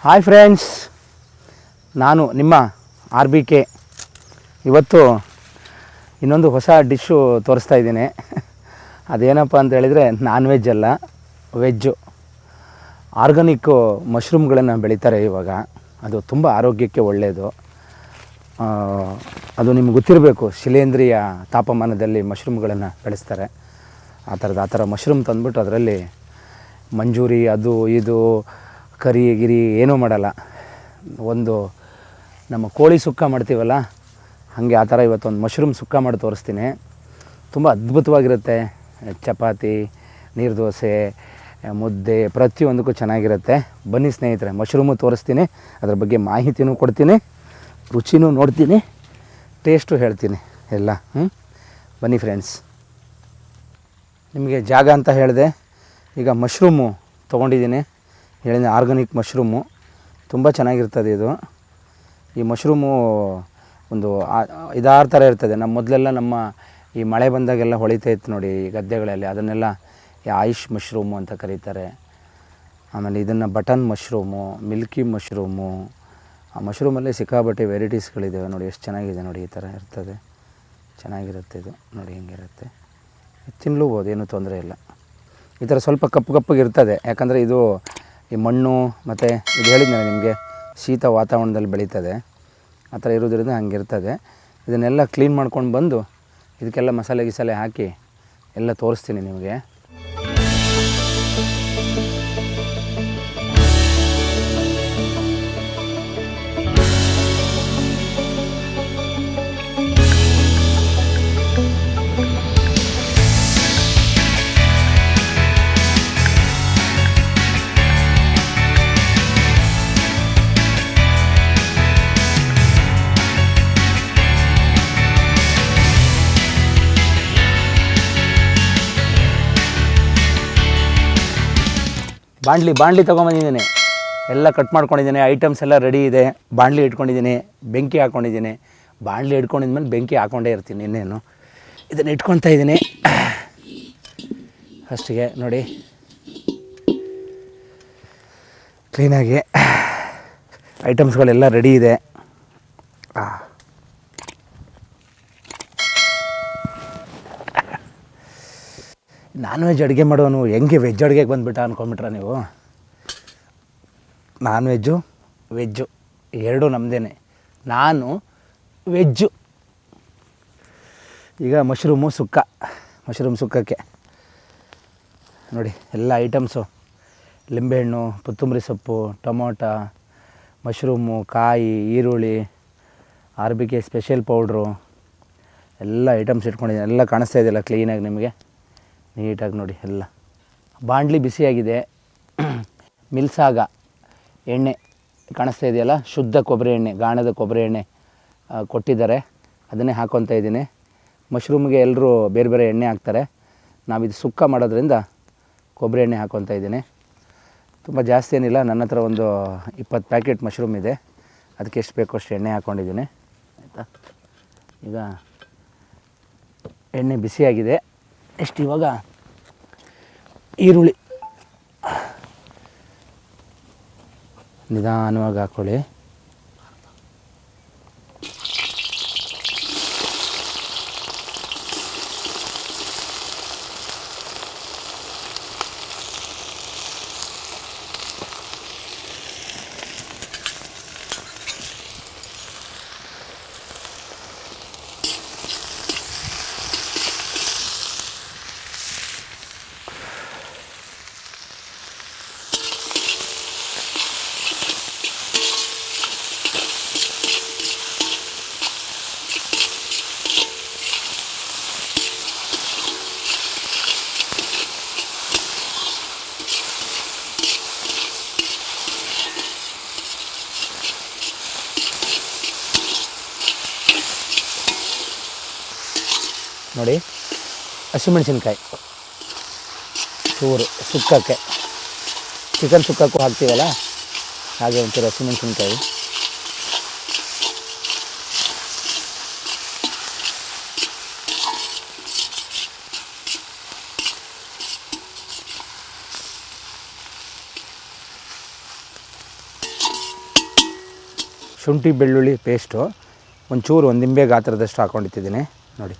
Hi friends, ನಾನು ನಿಮ್ಮ RBK. ಇವತ್ತು ಇನ್ನೊಂದು ಹೊಸ ಡಿಶ್ಶು ತೋರಿಸ್ತಾ ಇದ್ದೀನಿ. ಅದೇನಪ್ಪ ಅಂತ ಹೇಳಿದರೆ ನಾನ್ ವೆಜ್ ಅಲ್ಲ, ವೆಜ್ಜು. ಆರ್ಗಾನಿಕ್ಕು ಮಶ್ರೂಮ್ಗಳನ್ನು ಬೆಳೀತಾರೆ ಇವಾಗ. ಅದು ತುಂಬ ಆರೋಗ್ಯಕ್ಕೆ ಒಳ್ಳೆಯದು. ಅದು ನಿಮ್ಗೆ ಗೊತ್ತಿರಬೇಕು, ಶಿಲೇಂಧ್ರಿಯ ತಾಪಮಾನದಲ್ಲಿ ಮಶ್ರೂಮ್ಗಳನ್ನು ಬೆಳೆಸ್ತಾರೆ. ಆ ಥರ ಮಶ್ರೂಮ್ ತಂದುಬಿಟ್ಟು ಅದರಲ್ಲಿ ಮಂಜೂರಿ ಅದು ಇದು ಕರಿ ಗಿರಿ ಏನೂ ಮಾಡಲ್ಲ. ಒಂದು ನಮ್ಮ ಕೋಳಿ ಸುಕ್ಕ ಮಾಡ್ತೀವಲ್ಲ ಹಾಗೆ ಆ ಥರ ಇವತ್ತೊಂದು ಮಶ್ರೂಮ್ ಸುಕ್ಕ ಮಾಡಿ ತೋರಿಸ್ತೀನಿ. ತುಂಬ ಅದ್ಭುತವಾಗಿರುತ್ತೆ. ಚಪಾತಿ, ನೀರು ದೋಸೆ, ಮುದ್ದೆ ಪ್ರತಿಯೊಂದಕ್ಕೂ ಚೆನ್ನಾಗಿರುತ್ತೆ. ಬನ್ನಿ ಸ್ನೇಹಿತರೆ, ಮಶ್ರೂಮು ತೋರಿಸ್ತೀನಿ, ಅದ್ರ ಬಗ್ಗೆ ಮಾಹಿತಿನೂ ಕೊಡ್ತೀನಿ, ರುಚಿನೂ ನೋಡ್ತೀನಿ, ಟೇಸ್ಟು ಹೇಳ್ತೀನಿ ಎಲ್ಲ. ಬನ್ನಿ ಫ್ರೆಂಡ್ಸ್. ನಿಮಗೆ ಜಾಗ ಅಂತ ಹೇಳಿದೆ. ಈಗ ಮಶ್ರೂಮು ತೊಗೊಂಡಿದ್ದೀನಿ, ಹೇಳಿದ ಆರ್ಗಾನಿಕ್ ಮಶ್ರೂಮು ತುಂಬ ಚೆನ್ನಾಗಿರ್ತದೆ ಇದು. ಈ ಮಶ್ರೂಮು ಒಂದು ಇದಾರು ಥರ ಇರ್ತದೆ. ಮೊದಲೆಲ್ಲ ನಮ್ಮ ಈ ಮಳೆ ಬಂದಾಗೆಲ್ಲ ಹೊಳಿತಾ ಇತ್ತು ನೋಡಿ ಈ ಗದ್ದೆಗಳಲ್ಲಿ, ಅದನ್ನೆಲ್ಲ ಈ ಆಯುಷ್ ಮಶ್ರೂಮು ಅಂತ ಕರೀತಾರೆ. ಆಮೇಲೆ ಇದನ್ನು ಬಟನ್ ಮಶ್ರೂಮು, ಮಿಲ್ಕಿ ಮಶ್ರೂಮು. ಆ ಮಶ್ರೂಮಲ್ಲೇ ಸಿಕ್ಕಾಬಟ್ಟೆ ವೆರೈಟೀಸ್ಗಳಿದ್ದಾವೆ ನೋಡಿ, ಎಷ್ಟು ಚೆನ್ನಾಗಿದೆ ನೋಡಿ. ಈ ಥರ ಇರ್ತದೆ, ಚೆನ್ನಾಗಿರುತ್ತೆ ಇದು ನೋಡಿ. ಹಿಂಗಿರುತ್ತೆ, ತಿನ್ನಲೂಬೋದು, ಏನೂ ತೊಂದರೆ ಇಲ್ಲ. ಈ ಥರ ಸ್ವಲ್ಪ ಕಪ್ಪಗಿರ್ತದೆ, ಯಾಕಂದರೆ ಇದು ಈ ಮಣ್ಣು ಮತ್ತು ಇದು ಹೇಳಿದ್ನಲ್ಲ ನಿಮಗೆ, ಶೀತ ವಾತಾವರಣದಲ್ಲಿ ಬೆಳೀತದೆ. ಆ ಥರ ಇರೋದ್ರಿಂದ ಹಂಗಿರ್ತದೆ. ಇದನ್ನೆಲ್ಲ ಕ್ಲೀನ್ ಮಾಡ್ಕೊಂಡು ಬಂದು ಇದಕ್ಕೆಲ್ಲ ಮಸಾಲೆ ಹಾಕಿ ಎಲ್ಲ ತೋರಿಸ್ತೀನಿ ನಿಮಗೆ. ಬಾಣಲಿ ತೊಗೊಂಬಂದಿದ್ದೀನಿ, ಎಲ್ಲ ಕಟ್ ಮಾಡ್ಕೊಂಡಿದ್ದೀನಿ. ಐಟಮ್ಸ್ ಎಲ್ಲ ರೆಡಿ ಇದೆ. ಬಾಣಲಿ ಇಟ್ಕೊಂಡಿದ್ದೀನಿ, ಬೆಂಕಿ ಹಾಕ್ಕೊಂಡಿದ್ದೀನಿ. ಬಾಣಲಿ ಇಟ್ಕೊಂಡಿದ್ಮೇಲೆ ಬೆಂಕಿ ಹಾಕ್ಕೊಂಡೇ ಇರ್ತೀನಿ, ಇನ್ನೇನು. ಇದನ್ನು ಇಟ್ಕೊತಾ ಇದ್ದೀನಿ ಫಸ್ಟಿಗೆ ನೋಡಿ, ಕ್ಲೀನಾಗಿ ಐಟಮ್ಸ್ಗಳೆಲ್ಲ ರೆಡಿ ಇದೆ. ನಾನ್ ವೆಜ್ ಅಡುಗೆ ಮಾಡೋನು ಹೆಂಗೆ ವೆಜ್ ಅಡುಗೆಗೆ ಬಂದುಬಿಟ್ಟ ಅಂದ್ಕೊಂಬಿಟ್ರ ನೀವು? ನಾನ್ ವೆಜ್ಜು ಎರಡೂ ನಮ್ಮದೇನೆ. ನಾನು ವೆಜ್ಜು. ಈಗ ಮಶ್ರೂಮ್ ಸುಕ್ಕಕ್ಕೆ ನೋಡಿ ಎಲ್ಲ ಐಟಮ್ಸು: ಲಿಂಬೆಹಣ್ಣು, ಕೊತ್ತಂಬರಿ ಸೊಪ್ಪು, ಟೊಮೊಟೊ, ಮಶ್ರೂಮು, ಕಾಯಿ, ಈರುಳ್ಳಿ, RBK ಸ್ಪೆಷಲ್ ಪೌಡ್ರು, ಎಲ್ಲ ಐಟಮ್ಸ್ ಇಟ್ಕೊಂಡಿದ್ದೀನಿ. ಎಲ್ಲ ಕಾಣಿಸ್ತಾ ಇದೆಯಲ್ಲ ಕ್ಲೀನಾಗಿ ನಿಮಗೆ, ನೀಟಾಗಿ ನೋಡಿ ಎಲ್ಲ. ಬಾಣಲಿ ಬಿಸಿಯಾಗಿದೆ. ಮಿಲ್ಸಾಗ ಎಣ್ಣೆ ಕಾಣಿಸ್ತಾ ಇದೆಯಲ್ಲ, ಶುದ್ಧ ಕೊಬ್ಬರಿ ಎಣ್ಣೆ, ಗಾಣದ ಕೊಬ್ಬರಿ ಎಣ್ಣೆ ಕೊಟ್ಟಿದ್ದಾರೆ, ಅದನ್ನೇ ಹಾಕ್ಕೊತಾ ಇದ್ದೀನಿ. ಮಶ್ರೂಮ್ಗೆ ಎಲ್ಲರೂ ಬೇರೆ ಬೇರೆ ಎಣ್ಣೆ ಹಾಕ್ತಾರೆ, ನಾವಿದು ಸುಕ್ಕ ಮಾಡೋದ್ರಿಂದ ಕೊಬ್ಬರಿ ಎಣ್ಣೆ ಹಾಕ್ಕೊತಾ ಇದ್ದೀನಿ. ತುಂಬ ಜಾಸ್ತಿ ಏನಿಲ್ಲ, ನನ್ನ ಹತ್ರ ಒಂದು 20 ಪ್ಯಾಕೆಟ್ ಮಶ್ರೂಮ್ ಇದೆ, ಅದಕ್ಕೆ ಎಷ್ಟು ಬೇಕೋ ಅಷ್ಟು ಎಣ್ಣೆ ಹಾಕ್ಕೊಂಡಿದ್ದೀನಿ, ಆಯಿತಾ. ಈಗ ಎಣ್ಣೆ ಬಿಸಿಯಾಗಿದೆ. ಎಷ್ಟು ಇವಾಗ ಈರುಳ್ಳಿ ನಿಧಾನವಾಗಿ ಹಾಕ್ಕೊಳ್ಳಿ. ನೋಡಿ, ಹಸಿಮೆಣಸಿನ್ಕಾಯಿ ಚೂರು ಸುಕ್ಕಕ್ಕೆ, ಚಿಕನ್ ಸುಕ್ಕಕ್ಕೂ ಹಾಕ್ತೀವಲ್ಲ ಹಾಗೆ ಒಂಚೂರು ಹಸಿಮೆಣಸಿನ್ಕಾಯಿ. ಶುಂಠಿ ಬೆಳ್ಳುಳ್ಳಿ ಪೇಸ್ಟು ಒಂಚೂರು ಒಂದು ನಿಂಬೆ ಗಾತ್ರದಷ್ಟು ಹಾಕ್ಕೊಂಡಿಟ್ಟಿದ್ದೀನಿ ನೋಡಿ.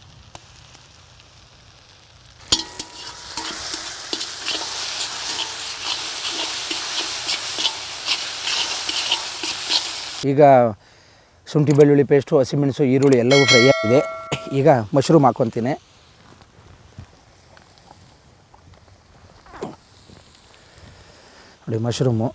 ಈಗ ಶುಂಠಿ ಬೆಳ್ಳುಳ್ಳಿ ಪೇಸ್ಟು, ಹಸಿಮೆಣಸು, ಈರುಳ್ಳಿ ಎಲ್ಲವೂ ಫ್ರೈ ಆಗಿದೆ. ಈಗ ಮಶ್ರೂಮ್ ಹಾಕ್ಕೊತೀನಿ. ನೋಡಿ ಮಶ್ರೂಮು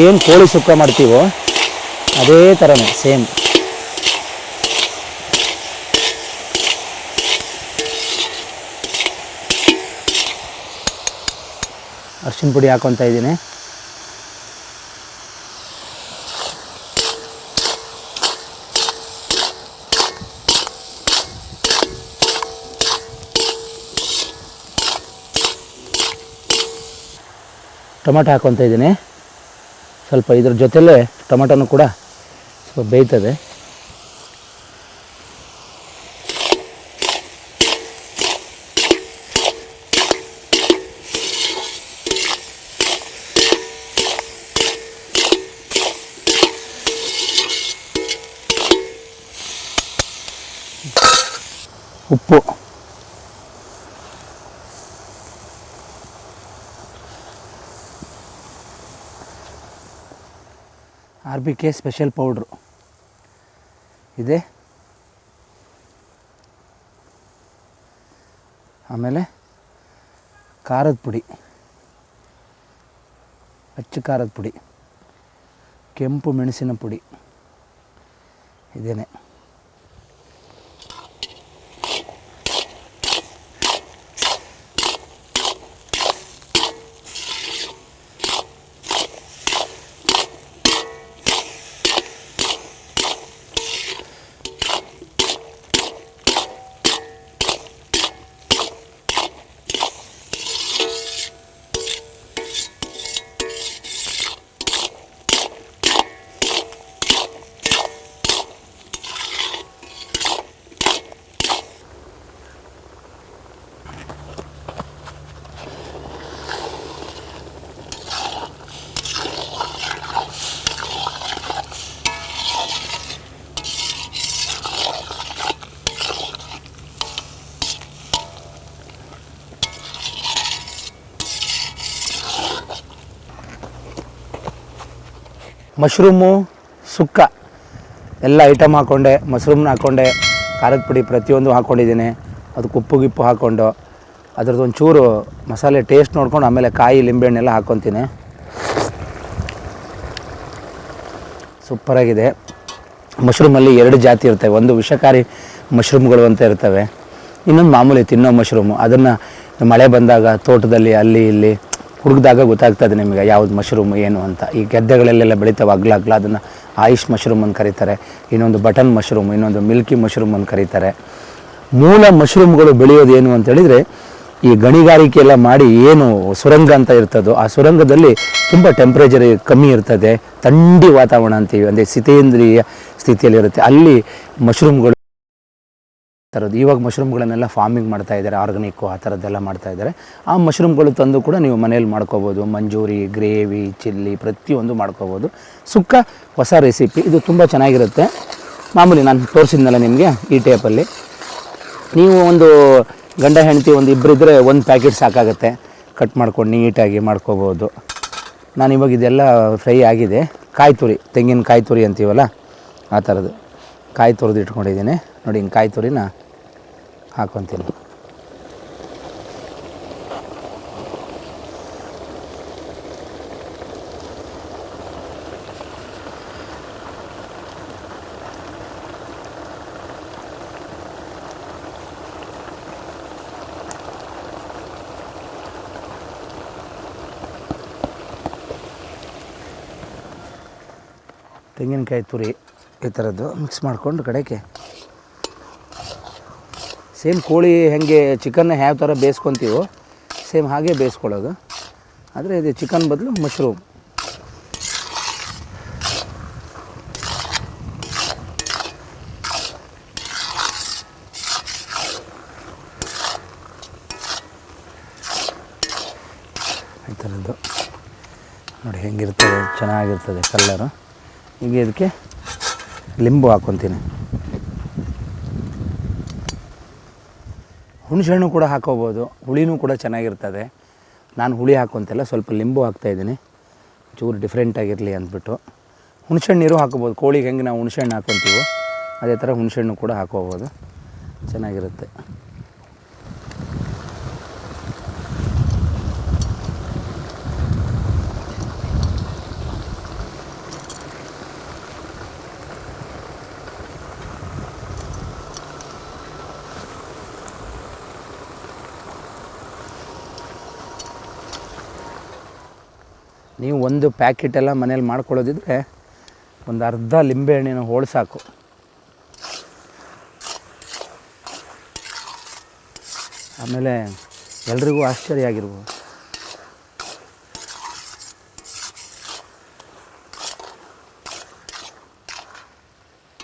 ಏನು ಕೋಳಿ ಸುಕ್ಕ ಮಾಡ್ತೀವೋ ಅದೇ ಥರನೇ ಸೇಮ್. ಅರಿಶಿನ ಪುಡಿ ಹಾಕ್ಕೊತಾ ಇದ್ದೀನಿ. ಟೊಮೆಟೊ ಹಾಕ್ಕೊತಾ ಇದ್ದೀನಿ. ಸ್ವಲ್ಪ ಇದ್ರ ಜೊತೆಲೇ ಟೊಮೆಟೊನೂ ಕೂಡ ಸ್ವಲ್ಪ ಬೇಯ್ತದೆ. ಉಪ್ಪು, RBK ಸ್ಪೆಷಲ್ ಪೌಡ್ರು ಇದೆ. ಆಮೇಲೆ ಖಾರದ ಪುಡಿ, ಅಚ್ಚ ಖಾರದ ಪುಡಿ, ಕೆಂಪು ಮೆಣಸಿನ ಪುಡಿ ಇದೇನೆ. ಮಶ್ರೂಮು ಸುಕ್ಕ ಎಲ್ಲ ಐಟಮ್ ಹಾಕ್ಕೊಂಡೆ, ಮಶ್ರೂಮ್ನ ಹಾಕ್ಕೊಂಡೆ, ಖಾರದ ಪುಡಿ ಪ್ರತಿಯೊಂದು ಹಾಕ್ಕೊಂಡಿದ್ದೀನಿ. ಅದಕ್ಕೆ ಉಪ್ಪು ಗಿಪ್ಪು ಹಾಕ್ಕೊಂಡು ಅದ್ರದ್ದು ಒಂಚೂರು ಮಸಾಲೆ ಟೇಸ್ಟ್ ನೋಡ್ಕೊಂಡು ಆಮೇಲೆ ಕಾಯಿ ಲಿಂಬೆಹಣ್ಣೆಲ್ಲ ಹಾಕ್ಕೊತೀನಿ. ಸೂಪರಾಗಿದೆ. ಮಶ್ರೂಮಲ್ಲಿ 2 ಜಾತಿ ಇರ್ತವೆ. ಒಂದು ವಿಷಕಾರಿ ಮಶ್ರೂಮ್ಗಳು ಅಂತ ಇರ್ತವೆ, ಇನ್ನೊಂದು ಮಾಮೂಲಿ ತಿನ್ನೋ ಮಶ್ರೂಮು. ಅದನ್ನು ಮಳೆ ಬಂದಾಗ ತೋಟದಲ್ಲಿ ಅಲ್ಲಿ ಇಲ್ಲಿ ಹುಡುಕಿದಾಗ ಗೊತ್ತಾಗ್ತದೆ ನಿಮಗೆ ಯಾವ್ದು ಮಶ್ರೂಮ್ ಏನು ಅಂತ. ಈ ಗದ್ದೆಗಳಲ್ಲೆಲ್ಲ ಬೆಳೀತಾವೆ ಅಗ್ಲ ಅದನ್ನು ಆಯುಷ್ ಮಶ್ರೂಮ್ ಅಂತ ಕರೀತಾರೆ. ಇನ್ನೊಂದು ಬಟನ್ ಮಶ್ರೂಮ್, ಇನ್ನೊಂದು ಮಿಲ್ಕಿ ಮಶ್ರೂಮ್ ಅಂತ ಕರೀತಾರೆ. ಮೂಲ ಮಶ್ರೂಮ್ಗಳು ಬೆಳೆಯೋದು ಏನು ಅಂತ ಹೇಳಿದರೆ, ಈ ಗಣಿಗಾರಿಕೆ ಎಲ್ಲ ಮಾಡಿ ಏನು ಸುರಂಗ ಅಂತ ಇರ್ತದೋ ಆ ಸುರಂಗದಲ್ಲಿ ತುಂಬ ಟೆಂಪ್ರೇಚರ್ ಕಮ್ಮಿ ಇರ್ತದೆ, ಥಂಡಿ ವಾತಾವರಣ ಅಂತೀವಿ, ಅಂದರೆ ಸ್ಥಿತೇಂದ್ರಿಯ ಸ್ಥಿತಿಯಲ್ಲಿರುತ್ತೆ. ಅಲ್ಲಿ ಮಶ್ರೂಮ್ಗಳು ಥರದ್ದು ಇವಾಗ ಮಶ್ರೂಮ್ಗಳನ್ನೆಲ್ಲ ಫಾರ್ಮಿಂಗ್ ಮಾಡ್ತಾ ಇದ್ದಾರೆ, ಆರ್ಗಾನಿಕ್ಕು ಆ ಥರದ್ದೆಲ್ಲ ಮಾಡ್ತಾ ಇದ್ದಾರೆ. ಆ ಮಶ್ರೂಮ್ಗಳು ತಂದು ಕೂಡ ನೀವು ಮನೇಲಿ ಮಾಡ್ಕೋಬೋದು. ಮಂಜೂರಿ, ಗ್ರೇವಿ, ಚಿಲ್ಲಿ ಪ್ರತಿಯೊಂದು ಮಾಡ್ಕೋಬೋದು. ಸುಕ್ಕ ಹೊಸ ರೆಸಿಪಿ, ಇದು ತುಂಬ ಚೆನ್ನಾಗಿರುತ್ತೆ. ಮಾಮೂಲಿ ನಾನು ತೋರಿಸಿದ್ನಲ್ಲ ನಿಮಗೆ ಈ ಟೈಪಲ್ಲಿ. ನೀವು ಒಂದು ಗಂಡ ಹೆಂಡತಿ ಒಂದು ಇಬ್ಬರು ಇದ್ದರೆ ಒಂದು ಪ್ಯಾಕೆಟ್ ಸಾಕಾಗುತ್ತೆ, ಕಟ್ ಮಾಡ್ಕೊಂಡು ನೀಟಾಗಿ ಮಾಡ್ಕೋಬೋದು. ನಾನು ಇವಾಗ ಇದೆಲ್ಲ ಫ್ರೈ ಆಗಿದೆ. ಕಾಯಿ ತುರಿ, ತೆಂಗಿನಕಾಯಿ ತುರಿ ಅಂತೀವಲ್ಲ ಆ ಥರದ್ದು ಕಾಯಿ ತುರಿದು ಇಟ್ಕೊಂಡಿದ್ದೀನಿ ನೋಡಿ. ಹಿಂಗೆ ಕಾಯಿ ತುರಿನ ಹಾಕ್ಕೊತೀನಿ. ತೆಂಗಿನಕಾಯಿ ತುರಿ ಈ ಥರದ್ದು ಮಿಕ್ಸ್ ಮಾಡಿಕೊಂಡು ಕಡೆಗೆ ಸೇಮ್ ಕೋಳಿ ಹೇಗೆ ಚಿಕನ್ನ ಯಾವ ಥರ ಬೇಯಿಸ್ಕೊತೀವೋ ಸೇಮ್ ಹಾಗೆ ಬೇಯಿಸ್ಕೊಳ್ಳೋದು. ಆದರೆ ಇದು ಚಿಕನ್ ಬದಲು ಮಶ್ರೂಮ್. ಈ ಥರದ್ದು ನೋಡಿ ಹೆಂಗಿರ್ತದೆ, ಚೆನ್ನಾಗಿರ್ತದೆ ಕಲ್ಲರು. ಈಗ ಇದಕ್ಕೆ ಲಿಂಬು ಹಾಕ್ಕೊತೀನಿ. ಹುಣಸೆಹಣ್ಣು ಕೂಡ ಹಾಕೋಬೋದು, ಹುಳಿನೂ ಕೂಡ ಚೆನ್ನಾಗಿರ್ತದೆ. ನಾನು ಹುಳಿ ಹಾಕ್ಕೊಂತಿಲ್ಲ, ಸ್ವಲ್ಪ ಲಿಂಬು ಹಾಕ್ತಾಯಿದ್ದೀನಿ ಚೂರು ಡಿಫ್ರೆಂಟಾಗಿರಲಿ ಅಂದ್ಬಿಟ್ಟು. ಹುಣಸೆಹಣ್ಣು ನೀರು ಹಾಕೋಬೋದು, ಕೋಳಿಗೆ ಹೆಂಗೆ ನಾವು ಹುಣಸೆಹಣ್ಣು ಹಾಕ್ಕೊತೀವೋ ಅದೇ ಥರ ಹುಣಸೆಹಣ್ಣು ಕೂಡ ಹಾಕೋಬೋದು, ಚೆನ್ನಾಗಿರುತ್ತೆ. ನೀವು ಒಂದು ಪ್ಯಾಕೆಟೆಲ್ಲ ಮನೇಲಿ ಮಾಡ್ಕೊಳ್ಳೋದಿದ್ರೆ ಒಂದು ಅರ್ಧ ಲಿಂಬೆಹಣ್ಣಿನ ಹೋಳು ಸಾಕು. ಆಮೇಲೆ ಎಲ್ರಿಗೂ ಆಶ್ಚರ್ಯ ಆಗಿರ್ಬೋದು.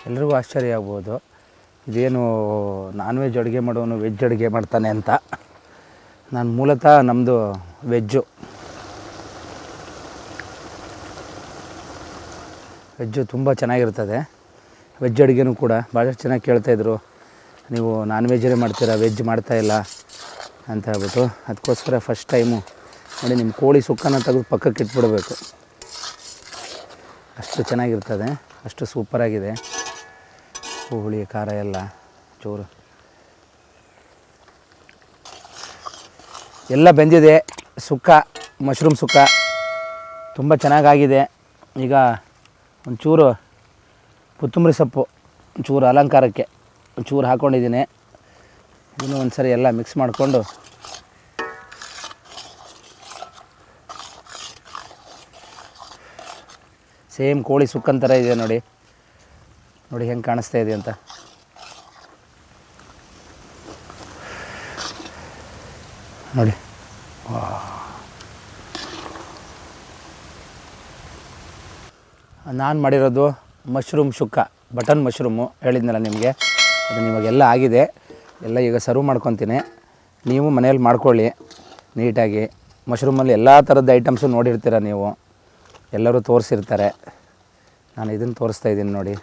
ಎಲ್ರಿಗೂ ಆಶ್ಚರ್ಯ ಆಗ್ಬೋದು, ಇದೇನು ನಾನ್ ವೆಜ್ ಅಡುಗೆ ಮಾಡೋನು ವೆಜ್ ಅಡುಗೆ ಮಾಡ್ತಾನೆ ಅಂತ. ನಾನು ಮೂಲತಃ ನಮ್ಮದು ವೆಜ್ಜು ತುಂಬ ಚೆನ್ನಾಗಿರ್ತದೆ. ವೆಜ್ ಅಡುಗೆನೂ ಕೂಡ ಭಾಳಷ್ಟು ಚೆನ್ನಾಗಿ ಕೇಳ್ತಾಯಿದ್ರು, ನೀವು ನಾನ್ ವೆಜ್ಜೇ ಮಾಡ್ತೀರಾ, ವೆಜ್ ಮಾಡ್ತಾಯಿಲ್ಲ ಅಂತ ಹೇಳ್ಬಿಟ್ಟು. ಅದಕ್ಕೋಸ್ಕರ ಫಸ್ಟ್ ಟೈಮು ನೋಡಿ ನಿಮ್ಮ ಕೋಳಿ ಸುಕ್ಕನ ತೆಗೆದು ಪಕ್ಕಕ್ಕೆ ಇಟ್ಬಿಡಬೇಕು, ಅಷ್ಟು ಚೆನ್ನಾಗಿರ್ತದೆ, ಅಷ್ಟು ಸೂಪರಾಗಿದೆ. ಹುಳಿ ಖಾರ ಎಲ್ಲ ಚೂರು ಎಲ್ಲ ಬೆಂದಿದೆ. ಸುಕ್ಕ, ಮಶ್ರೂಮ್ ಸುಕ್ಕ ತುಂಬ ಚೆನ್ನಾಗಾಗಿದೆ. ಈಗ ಒಂಚೂರು ಕೊತ್ತಂಬರಿ ಸೊಪ್ಪು ಒಂಚೂರು ಅಲಂಕಾರಕ್ಕೆ ಒಂಚೂರು ಹಾಕ್ಕೊಂಡಿದ್ದೀನಿ. ಇನ್ನೂ ಒಂದು ಸರಿ ಎಲ್ಲ ಮಿಕ್ಸ್ ಮಾಡಿಕೊಂಡು ಸೇಮ್ ಕೋಳಿ ಸುಕ್ಕನ ಥರ ಇದೆ ನೋಡಿ, ನೋಡಿ ಹೆಂಗೆ ಕಾಣಿಸ್ತಾ ಇದೆ ಅಂತ. ನೋಡಿ ನಾನು ಮಾಡಿರೋದು ಮಶ್ರೂಮ್ ಸುಕ್ಕ, ಬಟನ್ ಮಶ್ರೂಮು ಹೇಳಿದ್ನಲ್ಲ ನಿಮಗೆ, ಅದು ನಿಮಗೆಲ್ಲ ಆಗಿದೆ. ಎಲ್ಲ ಈಗ ಸರ್ವ್ ಮಾಡ್ಕೊತೀನಿ. ನೀವು ಮನೇಲಿ ಮಾಡ್ಕೊಳ್ಳಿ ನೀಟಾಗಿ. ಮಶ್ರೂಮಲ್ಲಿ ಎಲ್ಲ ಥರದ ಐಟಮ್ಸು ನೋಡಿರ್ತೀರ ನೀವು, ಎಲ್ಲರೂ ತೋರಿಸಿರ್ತಾರೆ. ನಾನು ಇದನ್ನು ತೋರಿಸ್ತಾ ಇದ್ದೀನಿ ನೋಡಿ.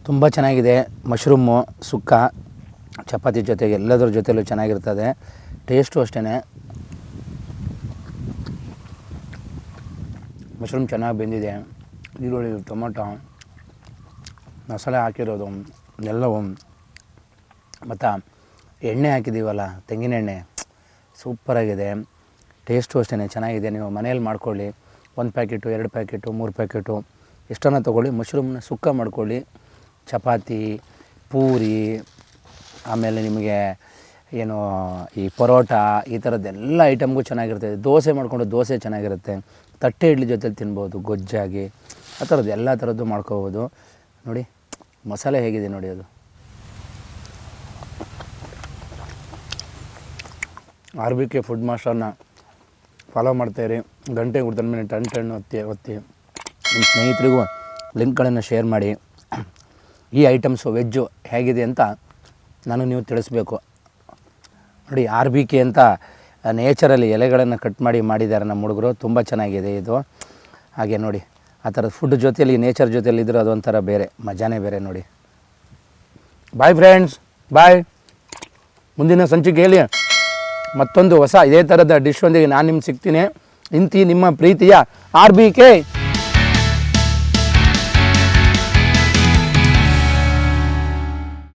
ತುಂಬ ಚೆನ್ನಾಗಿದೆ ಮಶ್ರೂಮು ಸುಕ್ಕ, ಚಪಾತಿ ಜೊತೆಗೆ ಎಲ್ಲದರ ಜೊತೆಲೂ ಚೆನ್ನಾಗಿರ್ತದೆ. ಟೇಸ್ಟು ಅಷ್ಟೇ. ಮಶ್ರೂಮ್ ಚೆನ್ನಾಗಿ ಬೆಂದಿದೆ, ಈರುಳ್ಳಿ, ಟೊಮೊಟೊ, ಮಸಾಲೆ ಹಾಕಿರೋದು ಎಲ್ಲವೂ, ಮತ್ತು ಎಣ್ಣೆ ಹಾಕಿದ್ದೀವಲ್ಲ ತೆಂಗಿನ ಎಣ್ಣೆ, ಸೂಪರಾಗಿದೆ. ಟೇಸ್ಟು ಅಷ್ಟೇ ಚೆನ್ನಾಗಿದೆ. ನೀವು ಮನೇಲಿ ಮಾಡ್ಕೊಳ್ಳಿ. 1 ಪ್ಯಾಕೆಟು, 2 ಪ್ಯಾಕೆಟು, 3 ಪ್ಯಾಕೆಟು ಎಷ್ಟನ್ನ ತೊಗೊಳ್ಳಿ. ಮಶ್ರೂಮ್ನ ಸುಕ್ಕ ಮಾಡ್ಕೊಳ್ಳಿ. ಚಪಾತಿ, ಪೂರಿ, ಆಮೇಲೆ ನಿಮಗೆ ಏನು ಈ ಪರೋಟ, ಈ ಥರದ್ದೆಲ್ಲ ಐಟಮ್ಗೂ ಚೆನ್ನಾಗಿರ್ತದೆ. ದೋಸೆ ಮಾಡಿಕೊಂಡು ದೋಸೆ ಚೆನ್ನಾಗಿರುತ್ತೆ. ತಟ್ಟೆ ಇಡ್ಲಿ ಜೊತೆಲಿ ತಿನ್ಬೋದು ಗೊಜ್ಜಾಗಿ, ಆ ಥರದ್ದು ಎಲ್ಲ ಥರದ್ದು ಮಾಡ್ಕೋಬೋದು. ನೋಡಿ ಮಸಾಲೆ ಹೇಗಿದೆ ನೋಡಿ, ಅದು RBK ಫುಡ್ ಮಾಸ್ಟರ್ನ ಫಾಲೋ ಮಾಡ್ತಾಯಿರಿ. ಗಂಟೆ ಕೊಡ್ತಾನೆ ಮೇಲೆ ಟನ್ ಒತ್ತಿ ನಿಮ್ಮ ಸ್ನೇಹಿತರಿಗೂ ಲಿಂಕ್ಗಳನ್ನು ಶೇರ್ ಮಾಡಿ. ಈ ಐಟಮ್ಸು ವೆಜ್ಜು ಹೇಗಿದೆ ಅಂತ ನೀವು ತಿಳಿಸ್ಬೇಕು. ನೋಡಿ RBK ಅಂತ ನೇಚರಲ್ಲಿ ಎಲೆಗಳನ್ನು ಕಟ್ ಮಾಡಿದ್ದಾರೆ ನಮ್ಮ ಹುಡುಗರು, ತುಂಬ ಚೆನ್ನಾಗಿದೆ ಇದು. ಹಾಗೆ ನೋಡಿ ಆ ಥರದ ಫುಡ್ ಜೊತೆಯಲ್ಲಿ ನೇಚರ್ ಜೊತೆಯಲ್ಲಿ ಇದ್ದರೂ ಅದೊಂಥರ ಬೇರೆ ಮಜಾನೇ ಬೇರೆ ನೋಡಿ. ಬಾಯ್ ಫ್ರೆಂಡ್ಸ್, ಬಾಯ್. ಮುಂದಿನ ಸಂಚಿಕೆಯಲ್ಲಿ ಮತ್ತೊಂದು ಹೊಸ ಇದೇ ಥರದ ಡಿಶ್ ಒಂದಿಗೆ ನಾನು ನಿಮ್ಗೆ ಸಿಗ್ತೀನಿ. ಇಂತಿ ನಿಮ್ಮ ಪ್ರೀತಿಯ RBK.